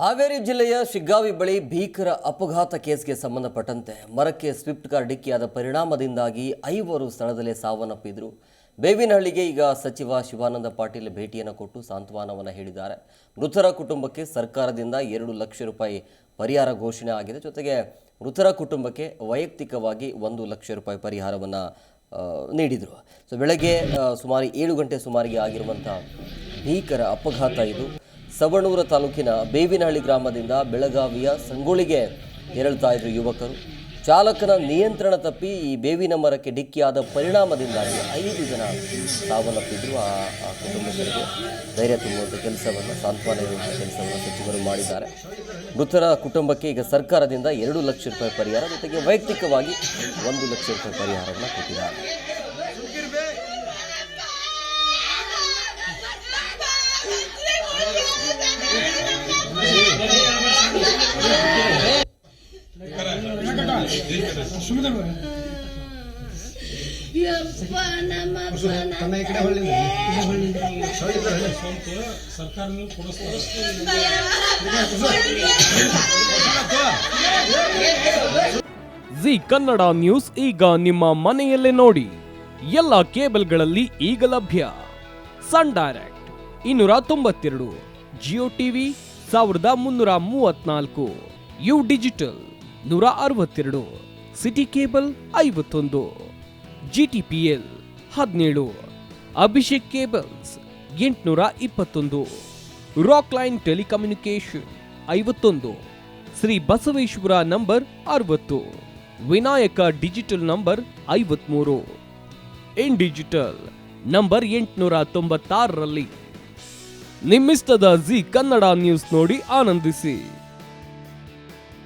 ಹಾವೇರಿ ಜಿಲ್ಲೆಯ ಶಿಗ್ಗಾವಿ ಬಳಿ ಭೀಕರ ಅಪಘಾತ ಕೇಸ್ಗೆ ಸಂಬಂಧಪಟ್ಟಂತೆ ಮರಕ್ಕೆ ಸ್ವಿಫ್ಟ್ ಕಾರ್ ಡಿಕ್ಕಿಯಾದ ಪರಿಣಾಮದಿಂದಾಗಿ 5 ಸ್ಥಳದಲ್ಲೇ ಸಾವನ್ನಪ್ಪಿದ್ರು. ಬೇವಿನಹಳ್ಳಿಗೆ ಈಗ ಸಚಿವ ಶಿವಾನಂದ ಪಾಟೀಲ್ ಭೇಟಿಯನ್ನು ಕೊಟ್ಟು ಸಾಂತ್ವನವನ್ನು ಹೇಳಿದ್ದಾರೆ. ಮೃತರ ಕುಟುಂಬಕ್ಕೆ ಸರ್ಕಾರದಿಂದ 2 ಲಕ್ಷ ರೂಪಾಯಿ ಪರಿಹಾರ ಘೋಷಣೆ ಆಗಿದೆ. ಜೊತೆಗೆ ಮೃತರ ಕುಟುಂಬಕ್ಕೆ ವೈಯಕ್ತಿಕವಾಗಿ 1 ಲಕ್ಷ ರೂಪಾಯಿ ಪರಿಹಾರವನ್ನು ನೀಡಿದರು. ಬೆಳಗ್ಗೆ ಸುಮಾರು 7 ಗಂಟೆ ಸುಮಾರಿಗೆ ಆಗಿರುವಂಥ ಭೀಕರ ಅಪಘಾತ ಇದು. ಸವಣೂರ ತಾಲೂಕಿನ ಬೇವಿನಹಳ್ಳಿ ಗ್ರಾಮದಿಂದ ಬೆಳಗಾವಿಯ ಸಂಗೊಳ್ಳಿಗೆ ತೆರಳುತ್ತಾ ಇದ್ರು ಯುವಕರು. ಚಾಲಕನ ನಿಯಂತ್ರಣ ತಪ್ಪಿ ಈ ಬೇವಿನ ಮರಕ್ಕೆ ಡಿಕ್ಕಿಯಾದ ಪರಿಣಾಮದಿಂದಾಗಿ 5 ಜನ ಸಾವನ್ನಪ್ಪಿದ್ರು. ಆ ಕುಟುಂಬಸ್ಥರಿಗೆ ಧೈರ್ಯ ತುಂಬುವಂಥ ಕೆಲಸವನ್ನು, ಸಾಂತ್ವನ ಹೇಳುವಂಥ ಕೆಲಸವನ್ನು ಸಚಿವರು ಮಾಡಿದ್ದಾರೆ. ಮೃತರ ಕುಟುಂಬಕ್ಕೆ ಈಗ ಸರ್ಕಾರದಿಂದ 2 ಲಕ್ಷ ರೂಪಾಯಿ ಪರಿಹಾರ, ಜೊತೆಗೆ ವೈಯಕ್ತಿಕವಾಗಿ 1 ಲಕ್ಷ ರೂಪಾಯಿ ಪರಿಹಾರವನ್ನು ಕೊಟ್ಟಿದ್ದಾರೆ. ಜಿ ಕನ್ನಡ ನ್ಯೂಸ್ ಈಗ ನಿಮ್ಮ ಮನೆಯಲ್ಲೇ ನೋಡಿ. ಎಲ್ಲ ಕೇಬಲ್ಗಳಲ್ಲಿ ಈಗ ಲಭ್ಯ. Sun Direct 292, Jio TV 1334, U digital 162, city cable 51, GTPL 17, Abhishek cables 821, rock line telecommunication 51, Shri Basaveshwara number 60, Vinayaka digital number 53, in digital number 896ರಲ್ಲಿ. ನಿಮ್ಮಿಸ್ತದ ಜಿ ಕನ್ನಡ ನ್ಯೂಸ್ ನೋಡಿ ಆನಂದಿಸಿ.